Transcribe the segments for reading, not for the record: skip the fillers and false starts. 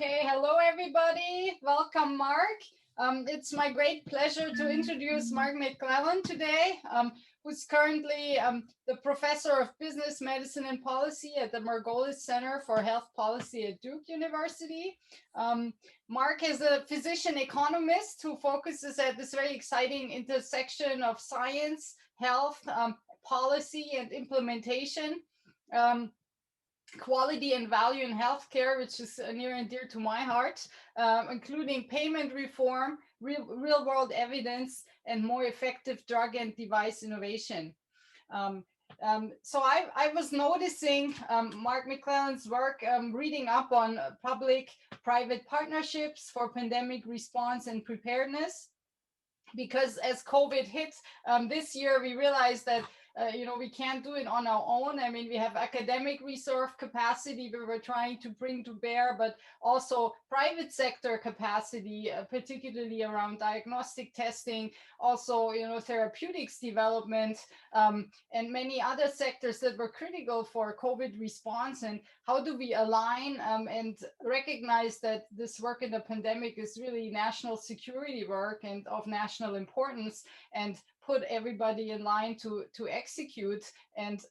Okay, hello everybody. Welcome, Mark. It's my great pleasure to introduce Mark McClellan today, who's currently the professor of business medicine and policy at the Margolis Center for Health Policy at Duke University. Mark is a physician economist who focuses at this very exciting intersection of science, health, policy, and implementation. Quality and value in healthcare, which is near and dear to my heart, including payment reform, real world evidence, and more effective drug and device innovation. So I was noticing Mark McClellan's work, reading up on public-private partnerships for pandemic response and preparedness, because as COVID hit this year, we realized that we can't do it on our own. I mean, we have academic research capacity we were trying to bring to bear, but also private sector capacity, particularly around diagnostic testing, also, therapeutics development, and many other sectors that were critical for COVID response. And how do we align and recognize that this work in the pandemic is really national security work and of national importance, and put everybody in line to execute and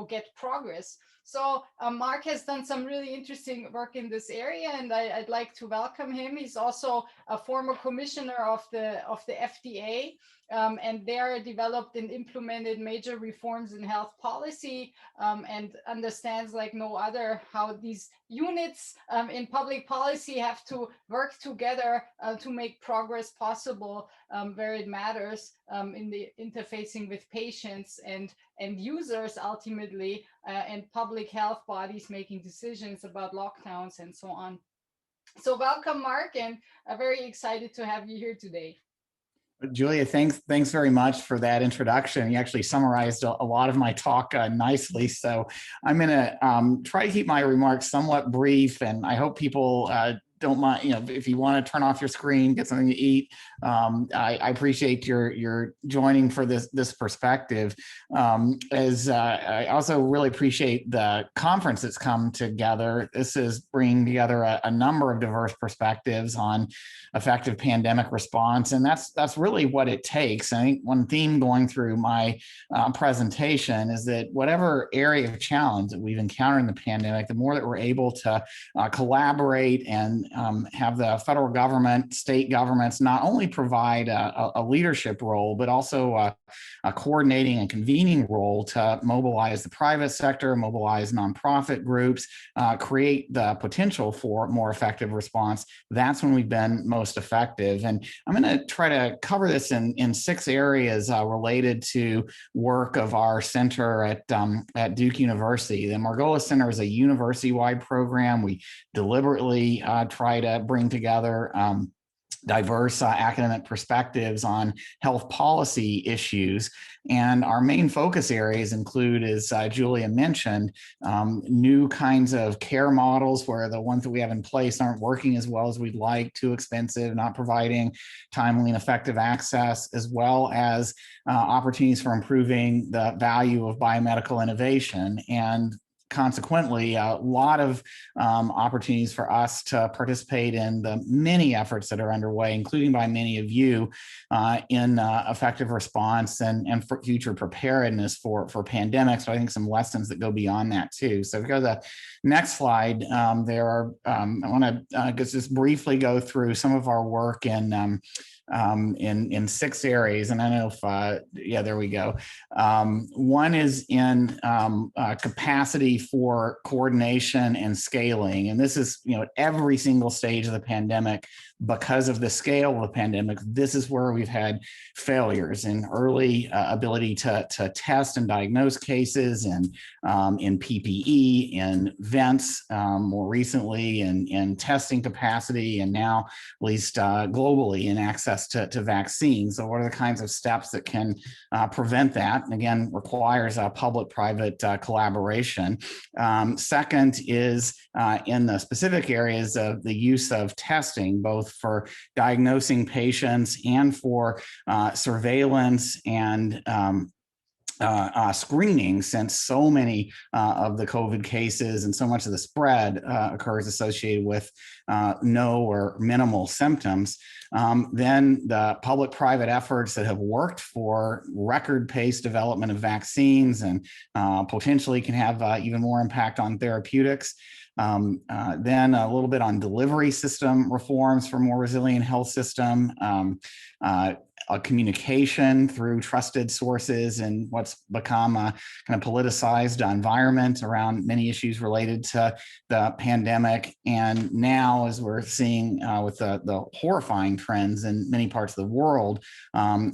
get progress. So Mark has done some really interesting work in this area, and I'd like to welcome him. He's also a former commissioner of the FDA, and there developed and implemented major reforms in health policy, and understands like no other how these units in public policy have to work together to make progress possible where it matters, in the interfacing with patients and users ultimately, and public health bodies making decisions about lockdowns and so on. So welcome, Mark, and I'm very excited to have you here today. Julia, thanks very much for that introduction. You actually summarized a lot of my talk nicely. So I'm going to try to keep my remarks somewhat brief, and I hope people don't mind, if you want to turn off your screen, get something to eat. I appreciate your joining for this perspective. As I also really appreciate the conference that's come together. This is bringing together a number of diverse perspectives on effective pandemic response, and that's really what it takes. I think one theme going through my presentation is that whatever area of challenge that we've encountered in the pandemic, the more that we're able to collaborate and have the federal government, state governments not only provide a leadership role, but also a coordinating and convening role to mobilize the private sector, mobilize nonprofit groups, create the potential for more effective response. That's when we've been most effective. And I'm going to try to cover this in 6 areas related to work of our center at Duke University. The Margolis Center is a university-wide program. We deliberately try to bring together diverse academic perspectives on health policy issues. And our main focus areas include, as Julia mentioned, new kinds of care models where the ones that we have in place aren't working as well as we'd like, too expensive, not providing timely and effective access, as well as opportunities for improving the value of biomedical innovation. And consequently, a lot of opportunities for us to participate in the many efforts that are underway, including by many of you, in effective response and for future preparedness for pandemics. So I think some lessons that go beyond that too. So if we go to the next slide, I want to just briefly go through some of our work in 6 areas, and I don't know if there we go. One is in capacity for coordination and scaling, and this is at every single stage of the pandemic. Because of the scale of the pandemic, this is where we've had failures in early ability to test and diagnose cases, and in PPE, in vents, more recently in testing capacity, and now at least globally in access to vaccines. So what are the kinds of steps that can prevent that? And again, requires a public-private collaboration. Second is in the specific areas of the use of testing, both for diagnosing patients and for surveillance and screening, since so many of the COVID cases and so much of the spread occurs associated with no or minimal symptoms. Then the public-private efforts that have worked for record-paced development of vaccines and potentially can have even more impact on therapeutics. Then a little bit on delivery system reforms for more resilient health system, communication through trusted sources and what's become a kind of politicized environment around many issues related to the pandemic. And now, as we're seeing with the horrifying trends in many parts of the world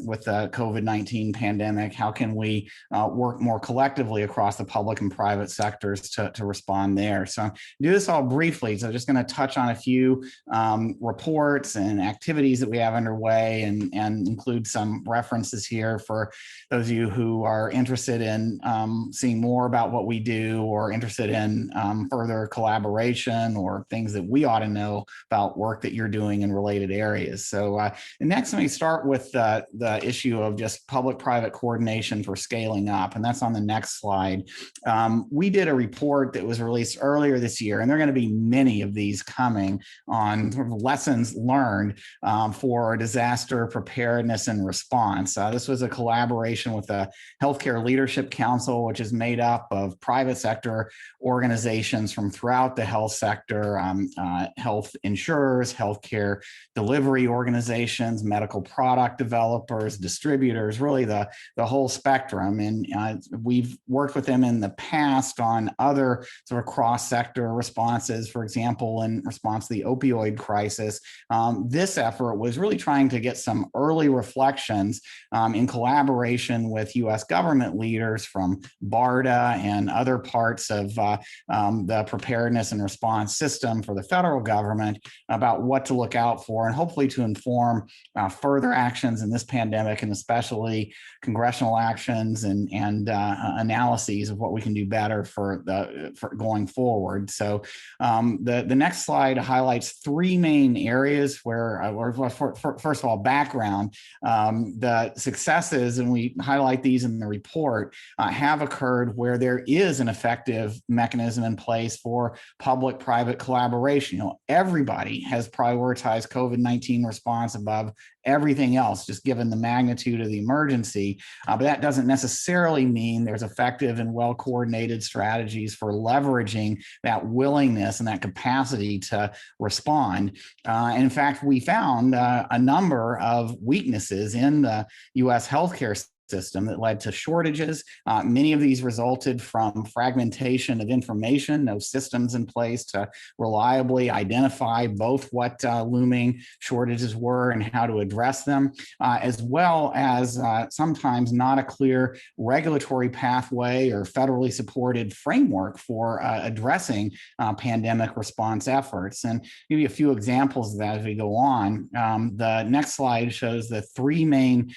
with the COVID-19 pandemic, how can we work more collectively across the public and private sectors to respond there? So do this all briefly. So just going to touch on a few reports and activities that we have underway, and include some references here for those of you who are interested in seeing more about what we do, or interested in further collaboration, or things that we ought to know about work that you're doing in related areas. So next, let me start with the issue of just public-private coordination for scaling up, and that's on the next slide. We did a report that was released earlier this year, and there are going to be many of these coming on sort of lessons learned for disaster preparedness and response. This was a collaboration with the Healthcare Leadership Council, which is made up of private sector organizations from throughout the health sector, health insurers, healthcare delivery organizations, medical product developers, distributors, really the whole spectrum. And we've worked with them in the past on other sort of cross-sector responses, for example, in response to the opioid crisis. This effort was really trying to get some early reflections in collaboration with U.S. government leaders from BARDA and other parts of the preparedness and response system for the federal government about what to look out for, and hopefully to inform further actions in this pandemic, and especially congressional actions and analyses of what we can do better for going forward. So the next slide highlights three main areas where, first of all, background. The successes, and we highlight these in the report, have occurred where there is an effective mechanism in place for public-private collaboration. You know, everybody has prioritized COVID-19 response above everything else, just given the magnitude of the emergency. But that doesn't necessarily mean there's effective and well-coordinated strategies for leveraging that willingness and that capacity to respond. And in fact, we found a number of weaknesses in the U.S. healthcare system that led to shortages. Many of these resulted from fragmentation of information, no systems in place to reliably identify both what looming shortages were and how to address them, as well as sometimes not a clear regulatory pathway or federally supported framework for addressing pandemic response efforts. And give you a few examples of that as we go on. The next slide shows the three main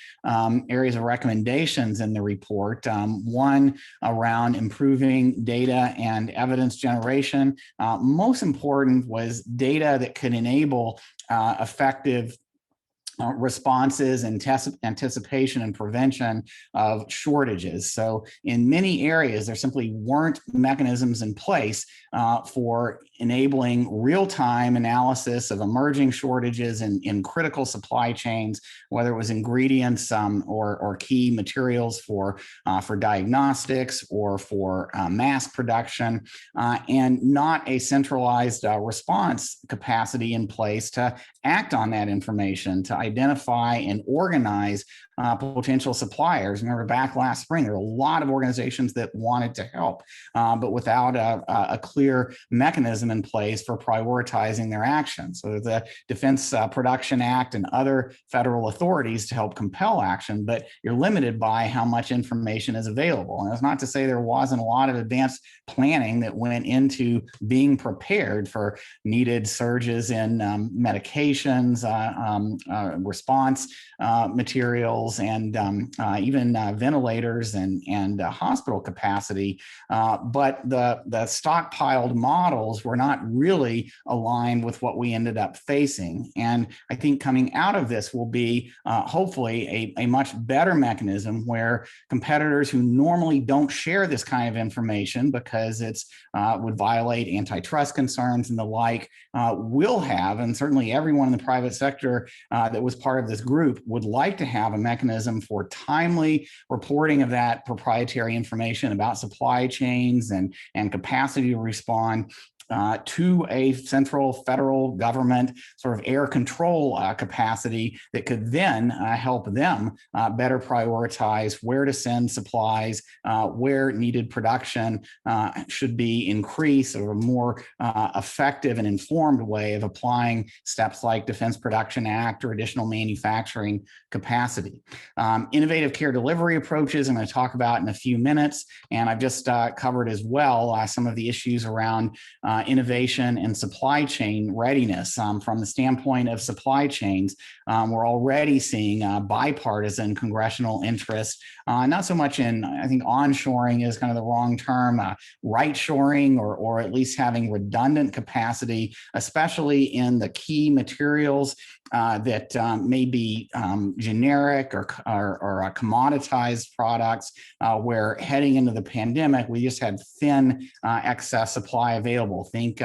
areas of recommendation in the report. One around improving data and evidence generation. Most important was data that could enable effective responses and anticipation and prevention of shortages. So in many areas, there simply weren't mechanisms in place for enabling real-time analysis of emerging shortages in critical supply chains, whether it was ingredients or key materials for diagnostics or for mass production, and not a centralized response capacity in place to act on that information, to identify and organize potential suppliers. Remember, back last spring, there were a lot of organizations that wanted to help, but without a clear mechanism in place for prioritizing their actions. So the Defense Production Act and other federal authorities to help compel action, but you're limited by how much information is available. And that's not to say there wasn't a lot of advanced planning that went into being prepared for needed surges in medications, response materials, and even ventilators and hospital capacity. But the stockpiled models were not really aligned with what we ended up facing. And I think coming out of this will be hopefully a much better mechanism where competitors who normally don't share this kind of information because it's would violate antitrust concerns and the like will have, and certainly everyone in the private sector that was part of this group would like to have a mechanism for timely reporting of that proprietary information about supply chains and capacity to respond to a central federal government sort of air control capacity that could then help them better prioritize where to send supplies, where needed production should be increased, or a more effective and informed way of applying steps like Defense Production Act or additional manufacturing capacity. Innovative care delivery approaches I'm going to talk about in a few minutes, and I've just covered as well some of the issues around innovation and supply chain readiness. From the standpoint of supply chains, we're already seeing bipartisan congressional interest, not so much in, I think onshoring is kind of the wrong term, right shoring, or at least having redundant capacity, especially in the key materials that may be generic or commoditized products, where heading into the pandemic, we just had thin excess supply available. Think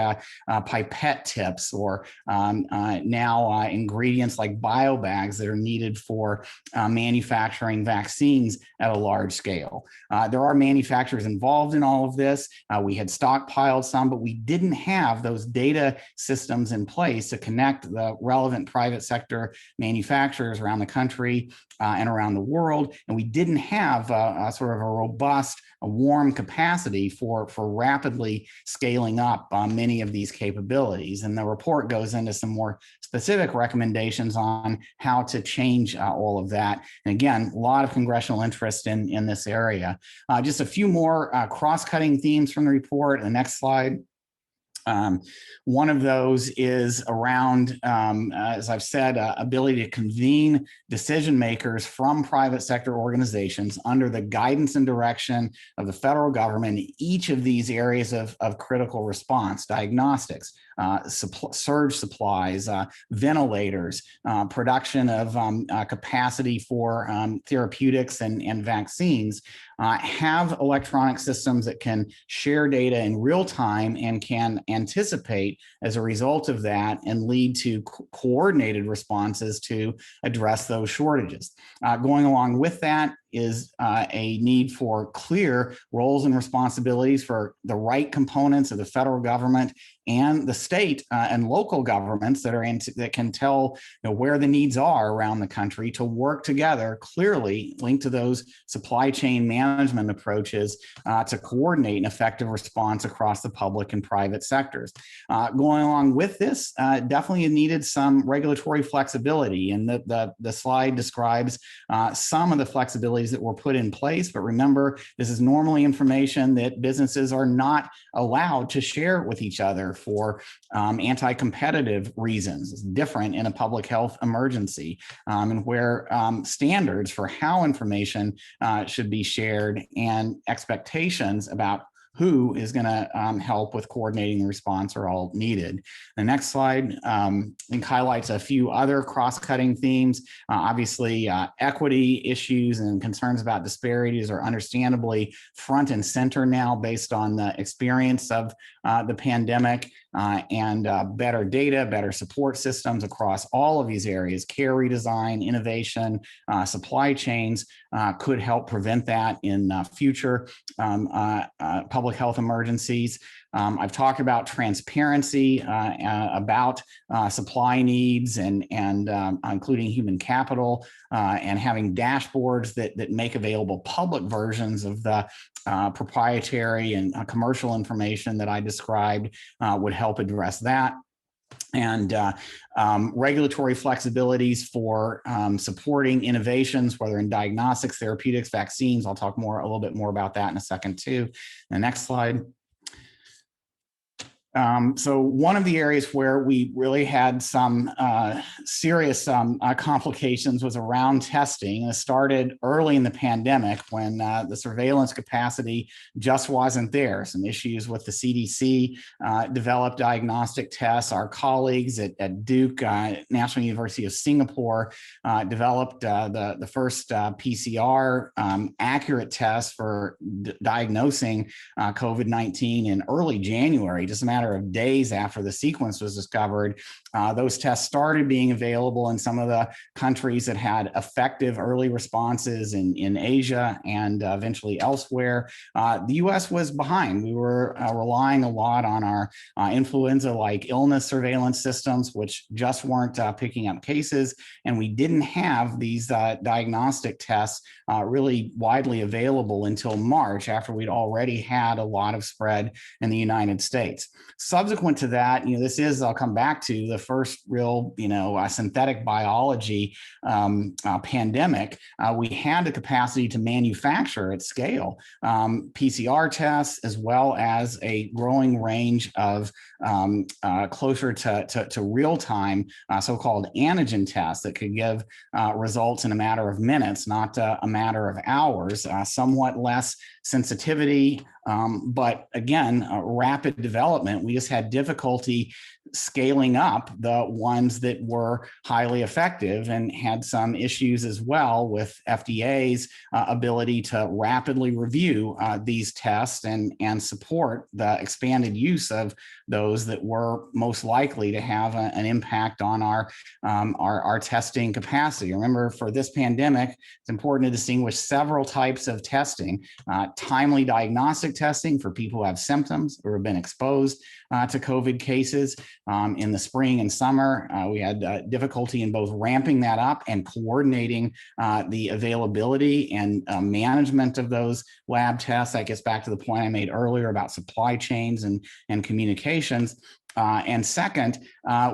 pipette tips, or now ingredients like biobags that are needed for manufacturing vaccines at a large scale. There are manufacturers involved in all of this. We had stockpiled some, but we didn't have those data systems in place to connect the relevant private sector manufacturers around the country and around the world. And we didn't have sort of a robust, warm capacity for rapidly scaling up many of these capabilities. And the report goes into some more specific recommendations on how to change all of that. And again, a lot of congressional interest in this area. Just a few more cross-cutting themes from the report. The next slide. One of those is around, as I've said, ability to convene decision makers from private sector organizations under the guidance and direction of the federal government in each of these areas of critical response: diagnostics, surge supplies, ventilators, production of capacity for therapeutics and vaccines. Have electronic systems that can share data in real time and can anticipate as a result of that and lead to coordinated responses to address those shortages. Going along with that is a need for clear roles and responsibilities for the right components of the federal government and the state and local governments that can tell where the needs are around the country to work together, clearly linked to those supply chain management approaches to coordinate an effective response across the public and private sectors. Going along with this, definitely needed some regulatory flexibility, and the slide describes some of the flexibilities that were put in place. But remember, this is normally information that businesses are not allowed to share with each other for anti-competitive reasons. It's different in a public health emergency, and where standards for how information should be shared and expectations about who is going to help with coordinating the response are all needed. The next slide I think highlights a few other cross-cutting themes. Obviously, equity issues and concerns about disparities are understandably front and center now based on the experience of the pandemic, and better data, better support systems across all of these areas: care redesign, innovation, supply chains could help prevent that in future public health emergencies. I've talked about transparency about supply needs and including human capital, and having dashboards that make available public versions of the proprietary and commercial information that I described would help address that. And regulatory flexibilities for supporting innovations, whether in diagnostics, therapeutics, vaccines. I'll talk a little bit more about that in a second too. The next slide. So one of the areas where we really had some serious complications was around testing. It started early in the pandemic when the surveillance capacity just wasn't there. Some issues with the CDC developed diagnostic tests. Our colleagues at Duke, National University of Singapore, developed the first PCR accurate test for diagnosing COVID-19 in early January, just a matter of days after the sequence was discovered. Those tests started being available in some of the countries that had effective early responses in Asia and eventually elsewhere. The US was behind. We were relying a lot on our influenza-like illness surveillance systems, which just weren't picking up cases. And we didn't have these diagnostic tests really widely available until March, after we'd already had a lot of spread in the United States. Subsequent to that, this is, I'll come back to, the first real, synthetic biology pandemic. We had the capacity to manufacture at scale PCR tests, as well as a growing range of closer to real-time so-called antigen tests that could give results in a matter of minutes, not a matter of hours, somewhat less sensitivity, but again, rapid development. We just had difficulty scaling up the ones that were highly effective, and had some issues as well with FDA's ability to rapidly review these tests and support the expanded use of those that were most likely to have an impact on our testing capacity. Remember, for this pandemic, it's important to distinguish several types of testing. Timely diagnostic testing for people who have symptoms or have been exposed to COVID cases. In the spring and summer, we had difficulty in both ramping that up and coordinating the availability and management of those lab tests. That gets back to the point I made earlier about supply chains and communications. And second,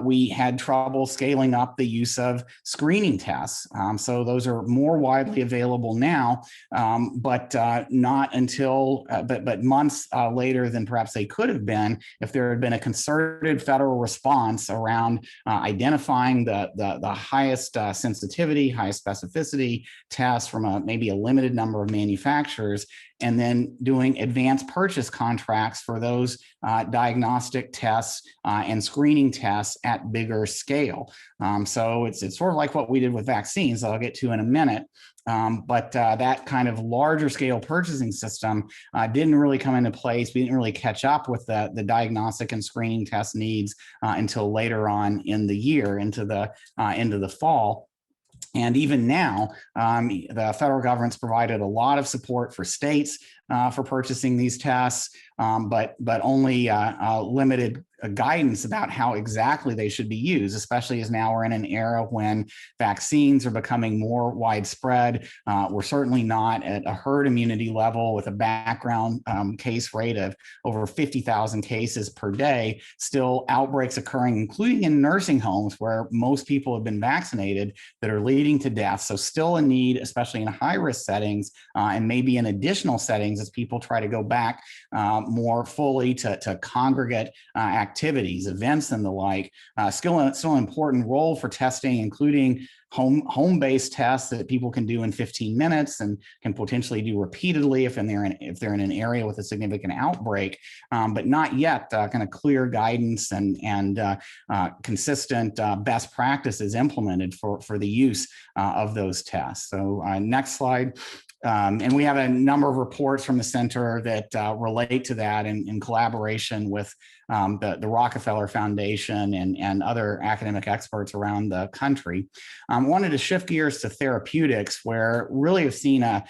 we had trouble scaling up the use of screening tests. So those are more widely available now, but not until, but months later than perhaps they could have been if there had been a concerted federal response around identifying the highest sensitivity, highest specificity tests from maybe a limited number of manufacturers, and then doing advanced purchase contracts for those diagnostic tests and screening tests at bigger scale. So it's sort of like what we did with vaccines that I'll get to in a minute. But that kind of larger scale purchasing system didn't really come into place. We didn't really catch up with the diagnostic and screening test needs until later on in the year, into the fall. And even now, the federal government's provided a lot of support for states for purchasing these tests, but only limited guidance about how exactly they should be used, especially as now we're in an era when vaccines are becoming more widespread. We're certainly not at a herd immunity level with a background case rate of over 50,000 cases per day. Still outbreaks occurring, including in nursing homes where most people have been vaccinated, that are leading to death. So still a need, especially in high-risk settings and maybe in additional settings as people try to go back more fully to congregate activities, events, and the like. Still an important role for testing, including home-based tests that people can do in 15 minutes and can potentially do repeatedly if they're in an area with a significant outbreak, but not yet kind of clear guidance and consistent best practices implemented for the use of those tests. So next slide. And we have a number of reports from the center that relate to that in collaboration with the Rockefeller Foundation and other academic experts around the country. Wanted to shift gears to therapeutics, where really have seen a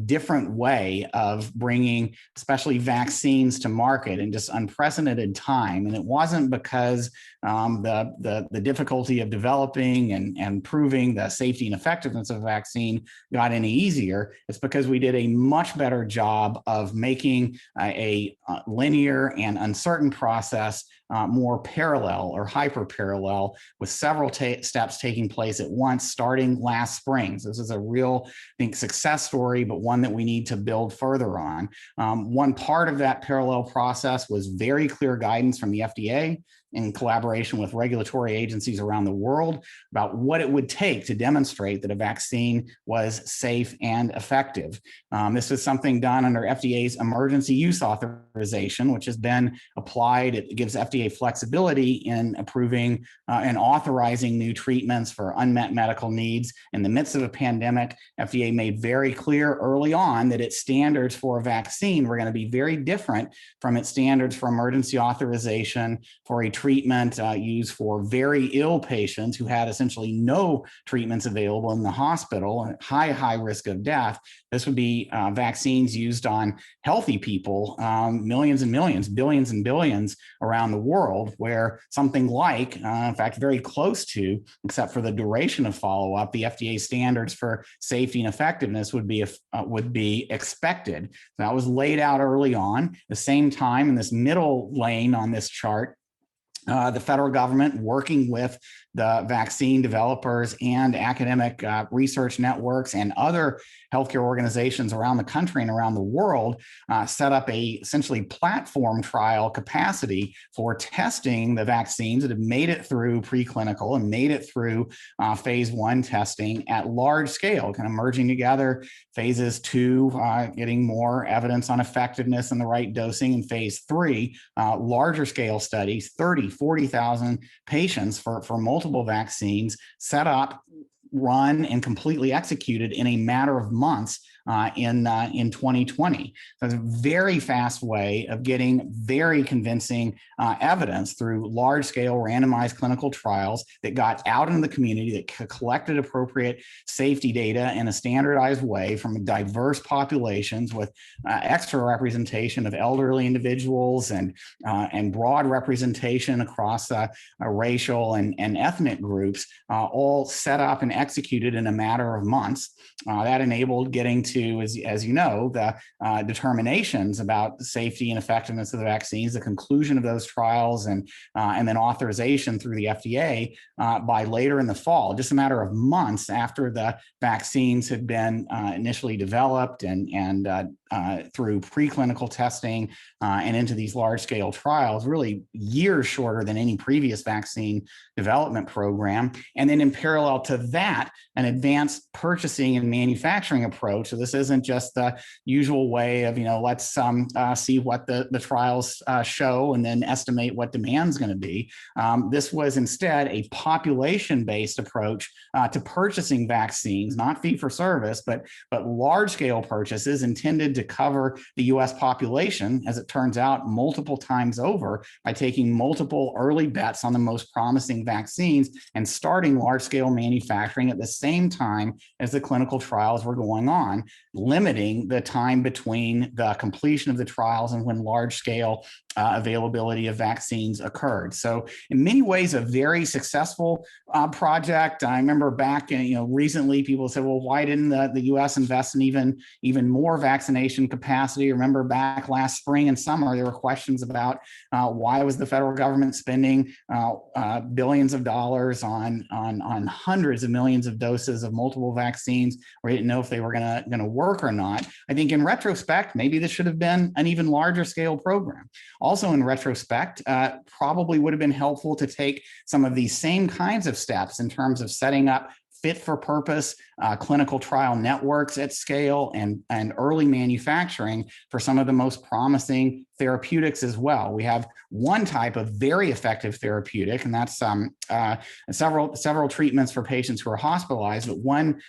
different way of bringing especially vaccines to market in just unprecedented time. And it wasn't because the difficulty of developing and proving the safety and effectiveness of a vaccine got any easier. It's because we did a much better job of making a linear and uncertain process process more parallel or hyper parallel, with several steps taking place at once starting last spring. So this is a real, I think, success story, but one that we need to build further on. One part of that parallel process was very clear guidance from the FDA in collaboration with regulatory agencies around the world about what it would take to demonstrate that a vaccine was safe and effective. This was something done under FDA's emergency use authorization, which has been applied. It gives FDA flexibility in approving and authorizing new treatments for unmet medical needs. In the midst of a pandemic, FDA made very clear early on that its standards for a vaccine were going to be very different from its standards for emergency authorization for a treatment used for very ill patients who had essentially no treatments available in the hospital, high risk of death. This would be vaccines used on healthy people, millions and millions, billions and billions around the world, where something like, in fact, very close to, except for the duration of follow-up, the FDA standards for safety and effectiveness would be expected. So that was laid out early on. At the same time, in this middle lane on this chart, the federal government, working with the vaccine developers and academic research networks and other healthcare organizations around the country and around the world, set up a essentially platform trial capacity for testing the vaccines that have made it through preclinical and made it through phase 1 testing at large scale, kind of merging together phases 2, getting more evidence on effectiveness and the right dosing, in phase 3, larger scale studies, 30, 40,000 patients for multiple vaccines, set up, run, and completely executed in a matter of months in 2020. So it's a very fast way of getting very convincing evidence through large-scale randomized clinical trials that got out into the community, that collected appropriate safety data in a standardized way from diverse populations with extra representation of elderly individuals and broad representation across racial and ethnic groups, all set up and executed in a matter of months. That enabled getting to, as you know, the determinations about the safety and effectiveness of the vaccines, the conclusion of those trials, and then authorization through the FDA by later in the fall, just a matter of months after the vaccines had been initially developed and through preclinical testing and into these large-scale trials, really years shorter than any previous vaccine development program. And then in parallel to that, an advanced purchasing and manufacturing approach. So this isn't just the usual way of, let's see what the trials show and then estimate what demand's going to be. This was instead a population-based approach to purchasing vaccines, not fee-for-service, but large-scale purchases intended to cover the U.S. population, as it turns out, multiple times over, by taking multiple early bets on the most promising vaccines and starting large-scale manufacturing at the same time as the clinical trials were going on, limiting the time between the completion of the trials and when large-scale availability of vaccines occurred. So in many ways, a very successful project. I remember back, recently people said, well, why didn't the U.S. invest in even more vaccination capacity? Remember back last spring and summer, there were questions about why was the federal government spending billions of dollars on hundreds of millions of doses of multiple vaccines. We didn't know if they were going to work or not. I think in retrospect, maybe this should have been an even larger scale program. Also in retrospect, probably would have been helpful to take some of these same kinds of steps in terms of setting up fit for purpose clinical trial networks at scale and early manufacturing for some of the most promising therapeutics as well. We have one type of very effective therapeutic, and that's several treatments for patients who are hospitalized, but one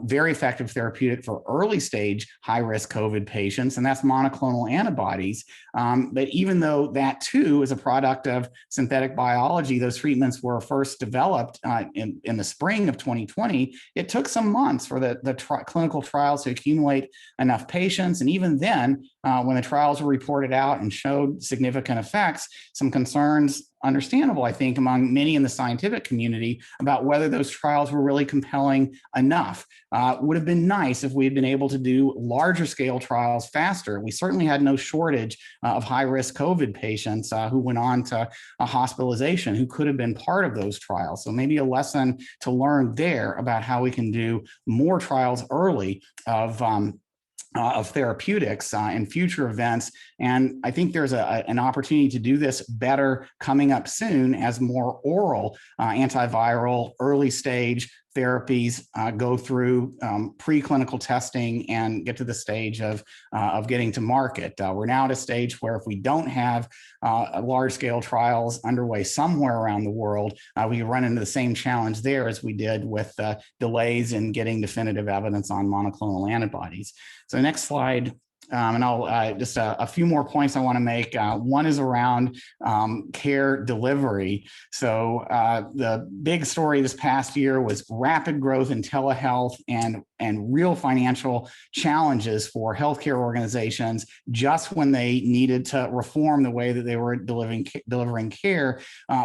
very effective therapeutic for early stage high-risk COVID patients, and that's monoclonal antibodies. But even though that too is a product of synthetic biology, those treatments were first developed in the spring of 2020, it took some months for the clinical trials to accumulate enough patients. And even then, when the trials were reported out and showed significant effects, some concerns, understandable, I think, among many in the scientific community about whether those trials were really compelling enough. Would have been nice if we had been able to do larger scale trials faster. We certainly had no shortage of high-risk COVID patients who went on to a hospitalization who could have been part of those trials. So maybe a lesson to learn there about how we can do more trials early of therapeutics in future events. And I think there's an opportunity to do this better coming up soon as more oral antiviral early stage therapies go through preclinical testing and get to the stage of getting to market. We're now at a stage where if we don't have large-scale trials underway somewhere around the world, we can run into the same challenge there as we did with delays in getting definitive evidence on monoclonal antibodies. So next slide. And I'll just a few more points I want to make. One is around care delivery. So the big story this past year was rapid growth in telehealth and real financial challenges for healthcare organizations just when they needed to reform the way that they were delivering care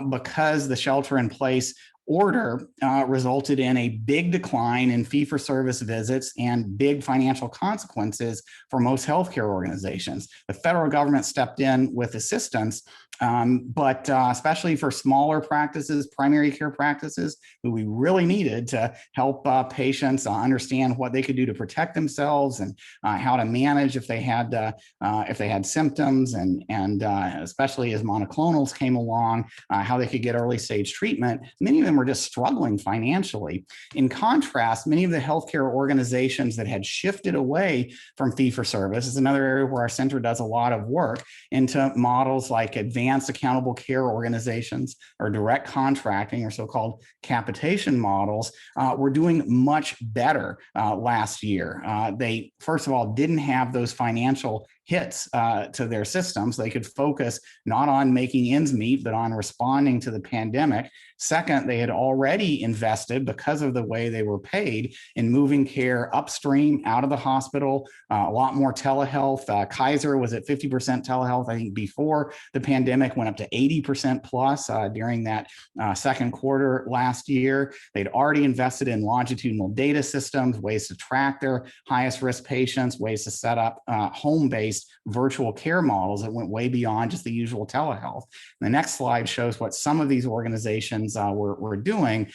because the shelter-in-place order resulted in a big decline in fee-for-service visits and big financial consequences for most healthcare organizations. The federal government stepped in with assistance, but especially for smaller practices, primary care practices, who we really needed to help patients understand what they could do to protect themselves and how to manage if they had symptoms, and especially as monoclonals came along, how they could get early stage treatment. Many of them were just struggling financially. In contrast, many of the healthcare organizations that had shifted away from fee-for-service is another area where our center does a lot of work into models like advanced accountable care organizations or direct contracting or so-called capitation models. Were doing much better last year. They, first of all, didn't have those financial hits to their systems. They could focus not on making ends meet, but on responding to the pandemic. Second, they had already invested, because of the way they were paid, in moving care upstream out of the hospital, a lot more telehealth. Kaiser was at 50% telehealth, I think, before the pandemic, went up to 80% plus during that second quarter last year. They'd already invested in longitudinal data systems, ways to track their highest risk patients, ways to set up home-based virtual care models that went way beyond just the usual telehealth. And the next slide shows what some of these organizations were doing.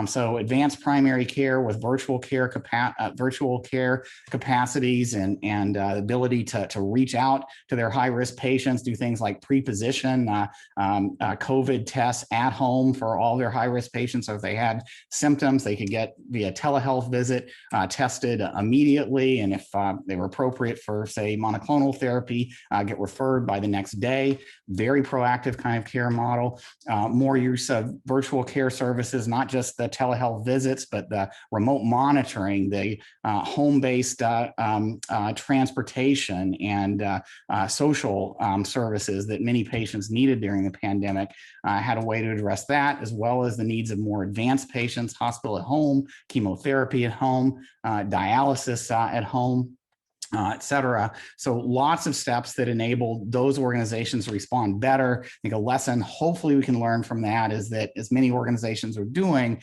So advanced primary care with virtual care capacities and the ability to reach out to their high-risk patients, do things like pre-position COVID tests at home for all their high-risk patients. So if they had symptoms, they could get via telehealth visit tested immediately. And if they were appropriate for, say, monoclonal therapy, get referred by the next day. Very proactive kind of care model. More use of virtual care services, not just the telehealth visits, but the remote monitoring, the home-based transportation and social services that many patients needed during the pandemic. Had a way to address that, as well as the needs of more advanced patients, hospital at home, chemotherapy at home, dialysis at home, et cetera. So lots of steps that enable those organizations to respond better. I think a lesson hopefully we can learn from that is that, as many organizations are doing,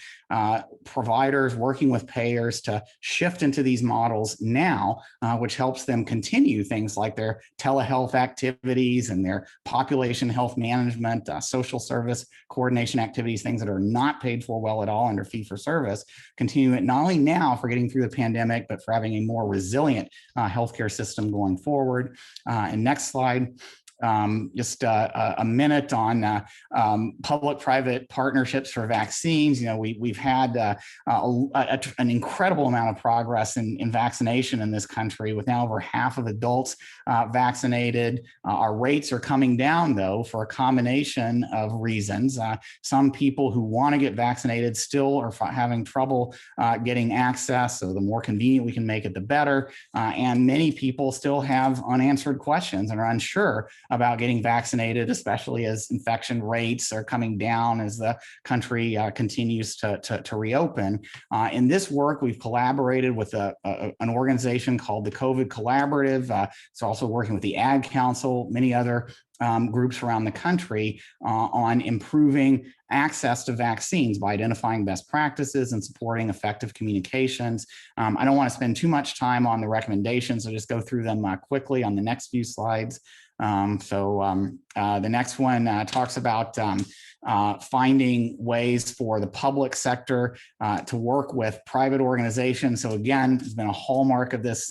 providers working with payers to shift into these models now, which helps them continue things like their telehealth activities and their population health management, social service coordination activities, things that are not paid for well at all under fee-for-service, continue it not only now for getting through the pandemic, but for having a more resilient healthcare system going forward. And next slide. Just a minute on public-private partnerships for vaccines. You know, we've had an incredible amount of progress in vaccination in this country, with now over half of adults vaccinated. Our rates are coming down, though, for a combination of reasons. Some people who want to get vaccinated still are having trouble getting access, so the more convenient we can make it, the better. And many people still have unanswered questions and are unsure about getting vaccinated, especially as infection rates are coming down as the country continues to reopen. In this work, we've collaborated with an organization called the COVID Collaborative. It's also working with the Ad Council, many other groups around the country on improving access to vaccines by identifying best practices and supporting effective communications. I don't want to spend too much time on the recommendations, so just go through them quickly on the next few slides. The next one talks about finding ways for the public sector to work with private organizations. So again, it's been a hallmark of this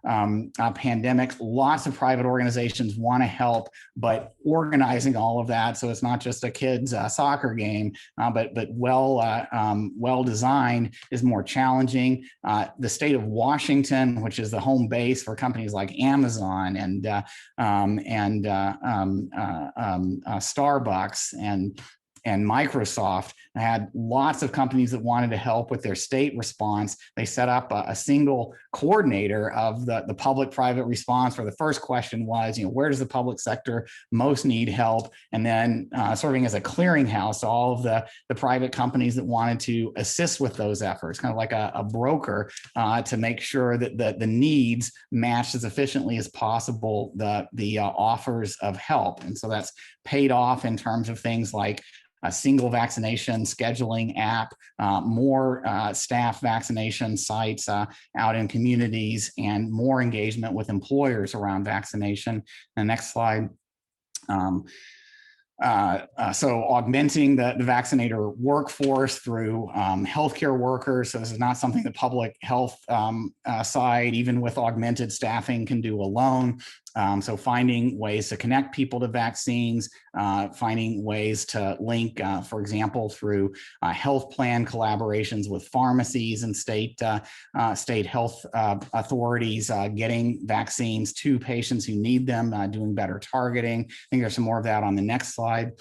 pandemic. Lots of private organizations want to help, but organizing all of that so it's not just a kid's soccer game, but well designed is more challenging. The state of Washington, which is the home base for companies like Amazon and Starbucks and Microsoft, had lots of companies that wanted to help with their state response. They set up a single coordinator of the public-private response, where the first question was, where does the public sector most need help? And then serving as a clearinghouse, all of the private companies that wanted to assist with those efforts, kind of like a broker to make sure that the needs matched as efficiently as possible the offers of help. And so that's paid off in terms of things like a single vaccination scheduling app, more staff vaccination sites out in communities, and more engagement with employers around vaccination. The next slide. So augmenting the vaccinator workforce through healthcare workers. So this is not something the public health side, even with augmented staffing, can do alone. So finding ways to connect people to vaccines, finding ways to link, for example, through health plan collaborations with pharmacies and state health authorities, getting vaccines to patients who need them, doing better targeting. I think there's some more of that on the next slide.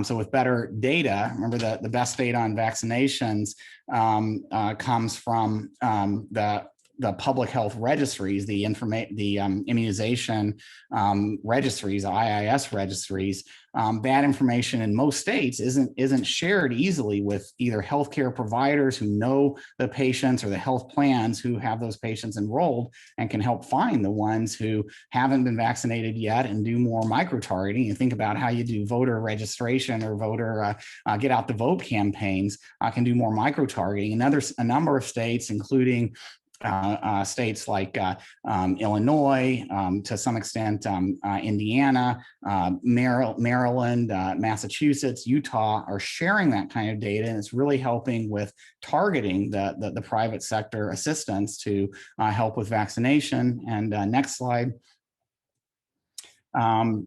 So with better data, remember the best data on vaccinations comes from the public health registries, the immunization registries, IIS registries. That information in most states isn't shared easily with either healthcare providers who know the patients or the health plans who have those patients enrolled and can help find the ones who haven't been vaccinated yet and do more micro-targeting. You think about how you do voter registration or voter get out the vote campaigns, can do more micro-targeting. A number of states, including states like Illinois, to some extent Indiana, Maryland, Massachusetts, Utah are sharing that kind of data, and it's really helping with targeting the private sector assistance to help with vaccination. And next slide. And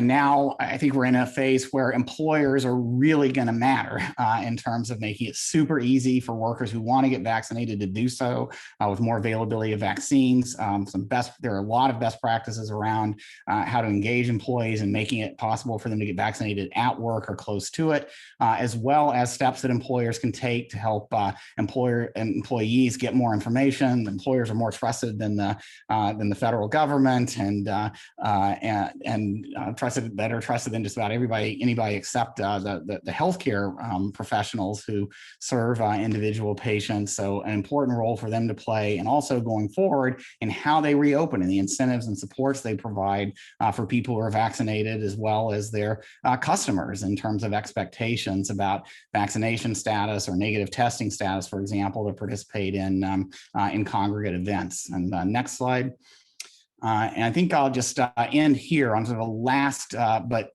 now I think we're in a phase where employers are really going to matter in terms of making it super easy for workers who want to get vaccinated to do so, with more availability of vaccines. There are a lot of best practices around how to engage employees and making it possible for them to get vaccinated at work or close to it, as well as steps that employers can take to help employees get more information. Employers are more trusted than the federal government. And better trusted than just about anybody except the healthcare professionals who serve individual patients. So an important role for them to play, and also going forward in how they reopen and the incentives and supports they provide for people who are vaccinated, as well as their customers in terms of expectations about vaccination status or negative testing status, for example, to participate in congregate events. And next slide. And I think I'll just end here on sort of the last, but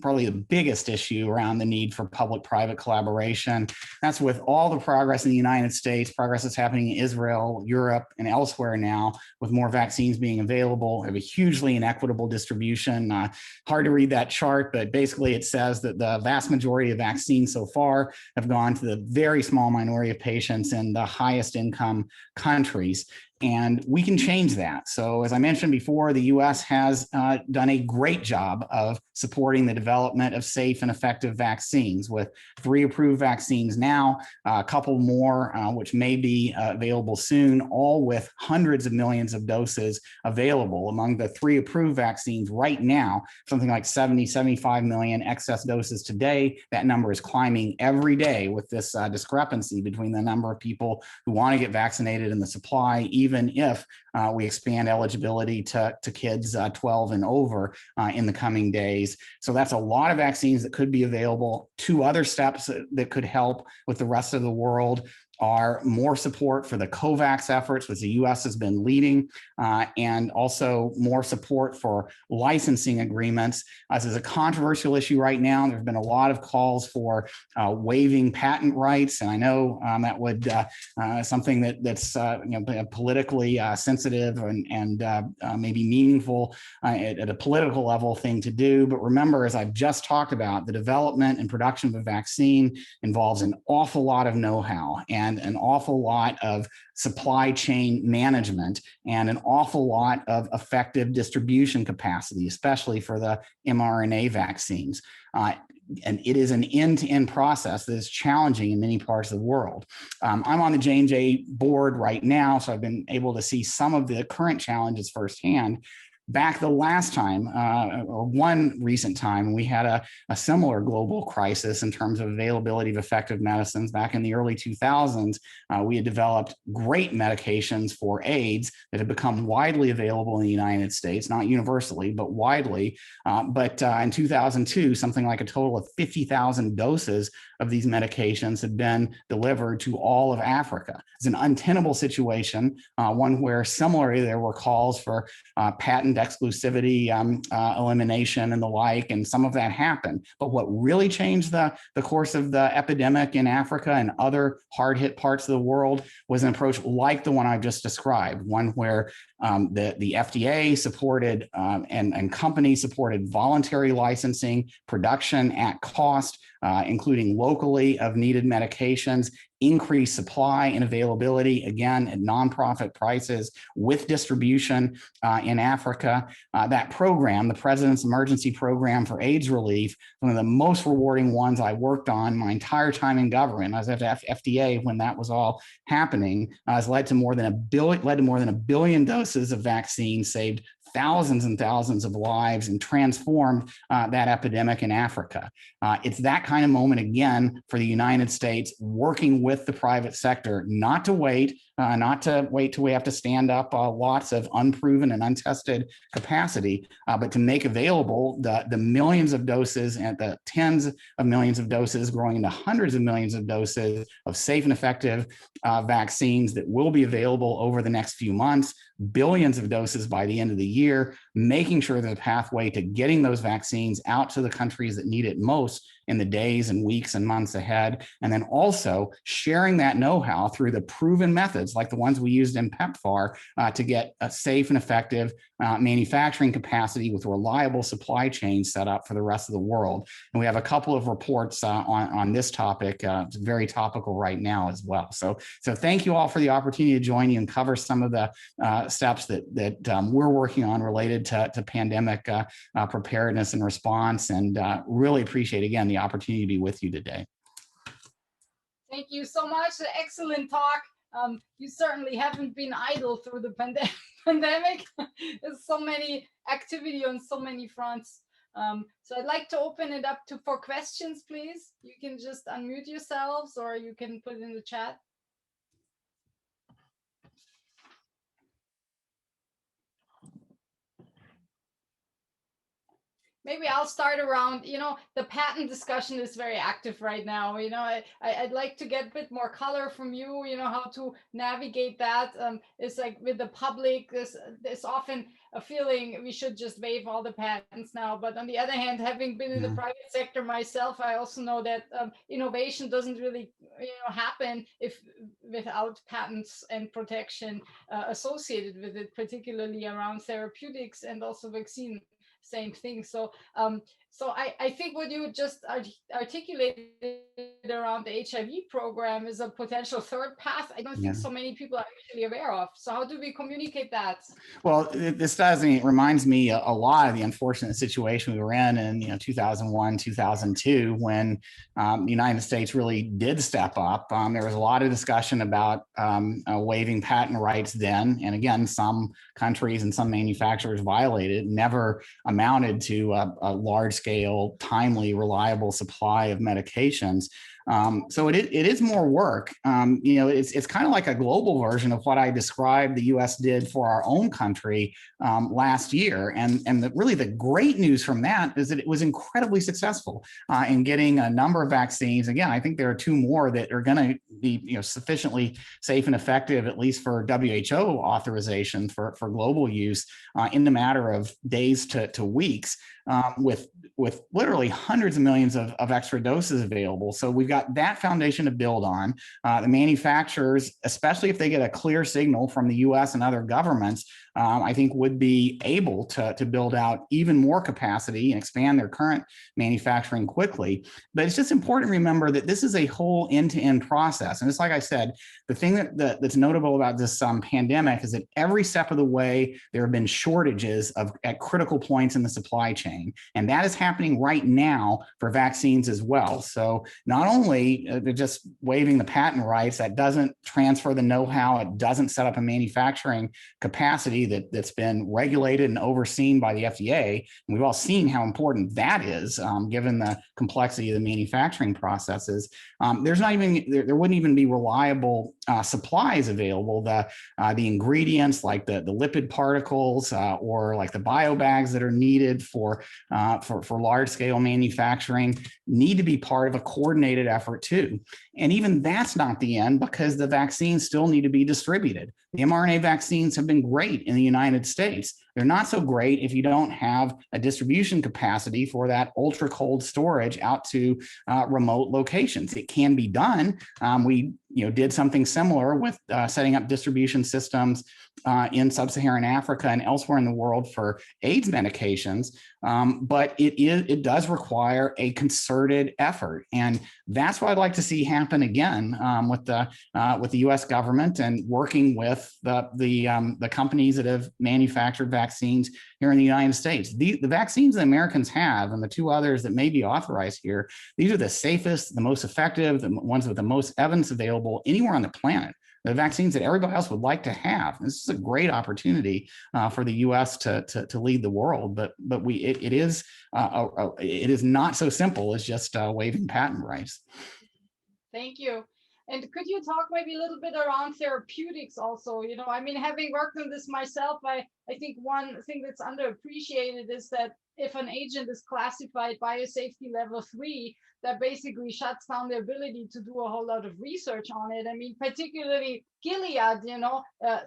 probably the biggest issue around the need for public-private collaboration. That's with all the progress in the United States, progress that's happening in Israel, Europe, and elsewhere now, with more vaccines being available. We have a hugely inequitable distribution. Hard to read that chart, but basically it says that the vast majority of vaccines so far have gone to the very small minority of patients in the highest income countries. And we can change that. So as I mentioned before, the US has done a great job of supporting the development of safe and effective vaccines with 3 approved vaccines now, a couple more which may be available soon, all with hundreds of millions of doses available. Among the 3 approved vaccines right now, something like 70, 75 million excess doses today. That number is climbing every day with this discrepancy between the number of people who want to get vaccinated and the supply, even if we expand eligibility to kids 12 and over in the coming days. So that's a lot of vaccines that could be available. 2 other steps that could help with the rest of the world are more support for the COVAX efforts, which the US has been leading, and also more support for licensing agreements. This is a controversial issue right now. There's been a lot of calls for waiving patent rights, and I know that would something that's politically sensitive and maybe meaningful at a political level thing to do. But remember, as I've just talked about, the development and production of a vaccine involves an awful lot of know-how and an awful lot of supply chain management and an awful lot of effective distribution capacity, especially for the mRNA vaccines. And it is an end-to-end process that is challenging in many parts of the world. I'm on the J&J board right now, so I've been able to see some of the current challenges firsthand. Back the last time, or one recent time, we had a similar global crisis in terms of availability of effective medicines. Back in the early 2000s, we had developed great medications for AIDS that had become widely available in the United States, not universally, but widely. But in 2002, something like a total of 50,000 doses of these medications had been delivered to all of Africa. It's an untenable situation, one where similarly there were calls for patent exclusivity elimination and the like, and some of that happened. But what really changed the course of the epidemic in Africa and other hard-hit parts of the world was an approach like the one I've just described, one where the FDA supported and companies supported voluntary licensing, production at cost, including locally of needed medications, increased supply and availability, again, at nonprofit prices with distribution in Africa. That program, the President's Emergency Program for AIDS Relief, one of the most rewarding ones I worked on my entire time in government. I was at FDA when that was all happening, has led to more than a billion doses of vaccine, saved thousands and thousands of lives, and transformed that epidemic in Africa. It's that kind of moment again for the United States, working with the private sector, not to wait till we have to stand up lots of unproven and untested capacity, but to make available the millions of doses and the tens of millions of doses growing into hundreds of millions of doses of safe and effective vaccines that will be available over the next few months, billions of doses by the end of the year, making sure there's a pathway to getting those vaccines out to the countries that need it most in the days and weeks and months ahead. And then also sharing that know-how through the proven methods like the ones we used in PEPFAR to get a safe and effective manufacturing capacity with reliable supply chains set up for the rest of the world. And we have a couple of reports on this topic. It's very topical right now as well. So thank you all for the opportunity to join you and cover some of the steps that we're working on related to pandemic preparedness and response, and really appreciate, again, the opportunity to be with you today. Thank you so much. Excellent talk. You certainly haven't been idle through the pandemic. There's so many activity on so many fronts. So I'd like to open it up for questions, please. You can just unmute yourselves or you can put it in the chat. Maybe I'll start around, the patent discussion is very active right now. I'd like to get a bit more color from you, how to navigate that. It's like with the public, there's often a feeling we should just waive all the patents now. But on the other hand, having been in the private sector myself, I also know that innovation doesn't really happen without patents and protection associated with it, particularly around therapeutics and also vaccine. Same thing. So So I think what you just articulated around the HIV program is a potential third path. I don't think so many people are actually aware of. So how do we communicate that? Well, this does. It reminds me a lot of the unfortunate situation we were in 2001, 2002, when the United States really did step up. There was a lot of discussion about waiving patent rights then, and again, some countries and some manufacturers violated. Never amounted to a large-scale, timely, reliable supply of medications. So it is more work. It's kind of like a global version of what I described the U.S. did for our own country last year. And really the great news from that is that it was incredibly successful in getting a number of vaccines. Again, I think there are 2 more that are going to be sufficiently safe and effective, at least for WHO authorization for global use in the matter of days to weeks. With literally hundreds of millions of extra doses available. So we've got that foundation to build on. The manufacturers, especially if they get a clear signal from the US and other governments, I think would be able to build out even more capacity and expand their current manufacturing quickly. But it's just important to remember that this is a whole end-to-end process. And it's like I said, the thing that's notable about this pandemic is that every step of the way, there have been shortages at critical points in the supply chain. And that is happening right now for vaccines as well. So not only they're just waiving the patent rights, that doesn't transfer the know-how, it doesn't set up a manufacturing capacity that's been regulated and overseen by the FDA. And we've all seen how important that is, given the complexity of the manufacturing processes. There wouldn't even be reliable supplies available. The ingredients like the lipid particles or like the biobags that are needed for large-scale manufacturing need to be part of a coordinated effort too. And even that's not the end, because the vaccines still need to be distributed. The mRNA vaccines have been great in the United States. They're not so great if you don't have a distribution capacity for that ultra cold storage out to remote locations. It can be done. We did something similar with setting up distribution systems in sub-Saharan Africa and elsewhere in the world for AIDS medications. But it does require a concerted effort, and that's what I'd like to see happen again with the U.S. government and working with the companies that have manufactured vaccines here in the United States. The vaccines that Americans have, and the 2 others that may be authorized here, these are the safest, the most effective, the ones with the most evidence available anywhere on the planet. The vaccines that everybody else would like to have. This is a great opportunity for the U.S. to lead the world, but it is not so simple as just waiving patent rights. Thank you. And could you talk maybe a little bit around therapeutics also? I mean, having worked on this myself, I think one thing that's underappreciated is that if an agent is classified biosafety level 3, that basically shuts down the ability to do a whole lot of research on it. I mean, particularly Gilead,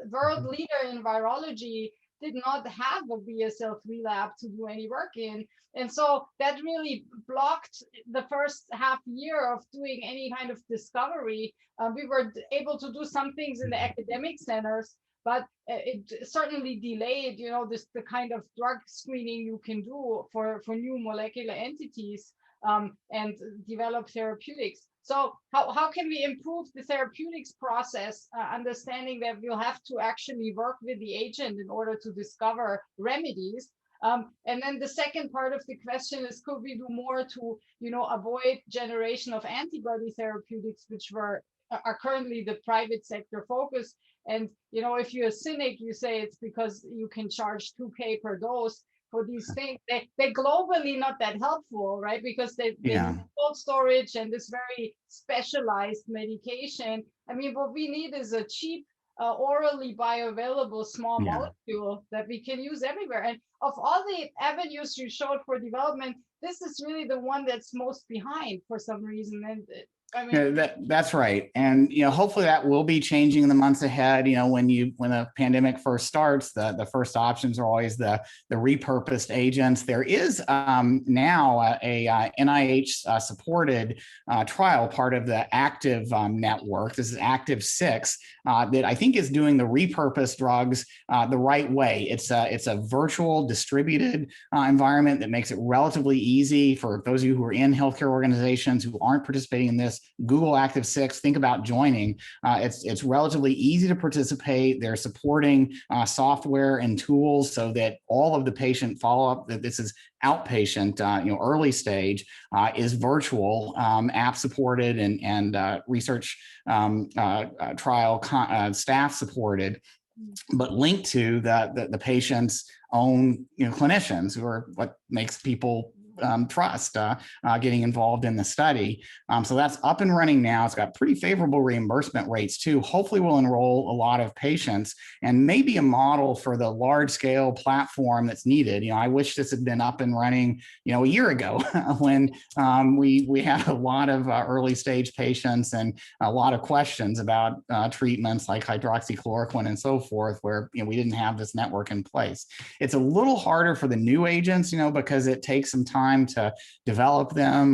world leader in virology, did not have a BSL-3 lab to do any work in. And so that really blocked the first half year of doing any kind of discovery. We were able to do some things in the academic centers, but it certainly delayed, the kind of drug screening you can do for new molecular entities and develop therapeutics. So how can we improve the therapeutics process, understanding that we'll have to actually work with the agent in order to discover remedies? And then the second part of the question is, could we do more to, avoid generation of antibody therapeutics, which are currently the private sector focus? And, if you're a cynic, you say it's because you can charge $2,000 per dose for these things. They're globally not that helpful, right? Because they need cold storage and this very specialized medication. I mean, what we need is a cheap, orally bioavailable small molecule that we can use everywhere. And of all the avenues you showed for development, this is really the one that's most behind for some reason. And I mean, That's right. And, hopefully that will be changing in the months ahead. When a pandemic first starts, the first options are always the repurposed agents. There is now a NIH supported trial, part of the Active network. This is Active 6 that I think is doing the repurposed drugs the right way. It's a virtual distributed environment that makes it relatively easy for those of you who are in healthcare organizations who aren't participating in this. Google Active 6, think about joining. It's relatively easy to participate. They're supporting software and tools so that all of the patient follow-up, that this is outpatient, early stage, is virtual, app supported and research trial staff supported, but linked to the patient's own clinicians, who are what makes people trust getting involved in the study. So that's up and running now. It's got pretty favorable reimbursement rates too. Hopefully we'll enroll a lot of patients and maybe a model for the large scale platform that's needed. I wish this had been up and running, a year ago when we had a lot of early stage patients and a lot of questions about treatments like hydroxychloroquine and so forth, where we didn't have this network in place. It's a little harder for the new agents, because it takes some time to develop them.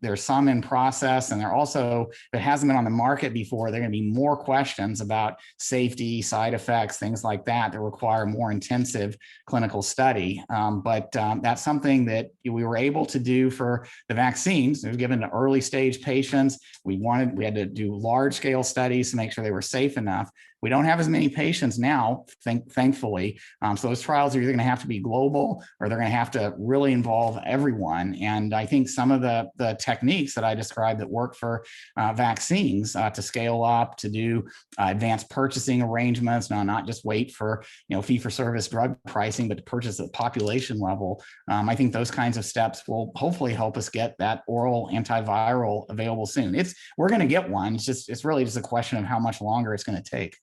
There's some in process, and they're also, if it hasn't been on the market before, there are going to be more questions about safety, side effects, things like that require more intensive clinical study. But that's something that we were able to do for the vaccines. It was given to early stage patients. We had to do large scale studies to make sure they were safe enough. We don't have as many patients now, thankfully. So those trials are either going to have to be global, or they're going to have to really involve everyone. And I think some of the techniques that I described that work for vaccines to scale up, to do advanced purchasing arrangements, not just wait for fee-for-service drug pricing, but to purchase at population level. I think those kinds of steps will hopefully help us get that oral antiviral available soon. We're going to get one. It's really just a question of how much longer it's going to take.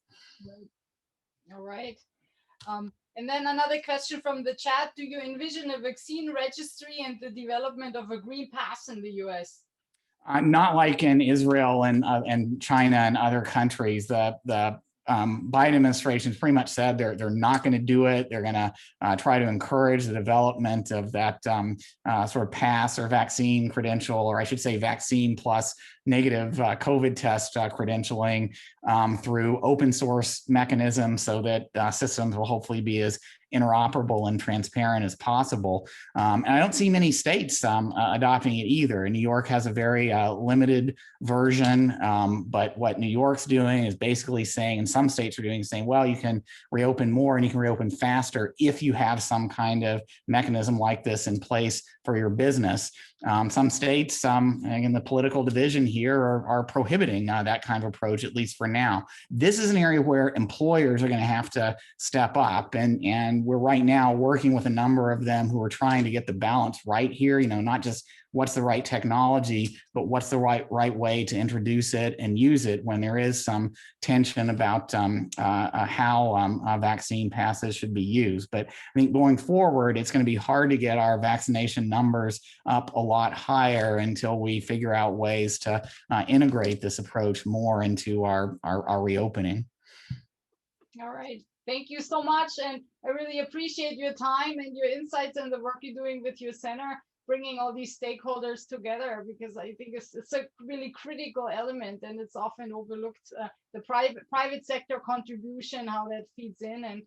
All right. And then another question from the chat: do you envision a vaccine registry and the development of a green pass in the US? Not like in Israel and China and other countries. The Biden administration's pretty much said they're not going to do it. They're going to try to encourage the development of that sort of pass or vaccine credential, or I should say vaccine plus negative COVID test credentialing through open source mechanisms, so that systems will hopefully be as interoperable and transparent as possible. And I don't see many states adopting it either. New York has a very limited version, but what New York's doing is basically saying, and some states are doing, saying, well, you can reopen more and you can reopen faster if you have some kind of mechanism like this in place for your business. Some states, again, the political division here are prohibiting that kind of approach, at least for now. This is an area where employers are going to have to step up, and we're right now working with a number of them who are trying to get the balance right here, not just what's the right technology, but what's the right way to introduce it and use it when there is some tension about how vaccine passes should be used. But I think going forward, it's going to be hard to get our vaccination numbers up a lot higher until we figure out ways to integrate this approach more into our reopening. All right. Thank you so much. And I really appreciate your time and your insights and the work you're doing with your center, bringing all these stakeholders together, because I think it's a really critical element, and it's often overlooked, the private sector contribution, how that feeds in. And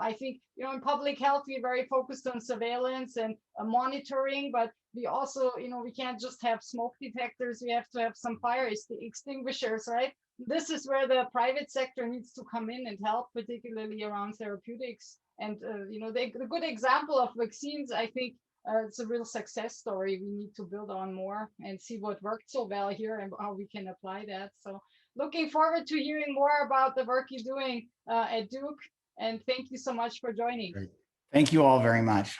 I think, in public health, we're very focused on surveillance and monitoring, but we also, we can't just have smoke detectors. We have to have some fire extinguishers, right? This is where the private sector needs to come in and help, particularly around therapeutics. And, the good example of vaccines, I think, it's a real success story. We need to build on more and see what worked so well here and how we can apply that. So looking forward to hearing more about the work you're doing at Duke. And thank you so much for joining. Great. Thank you all very much.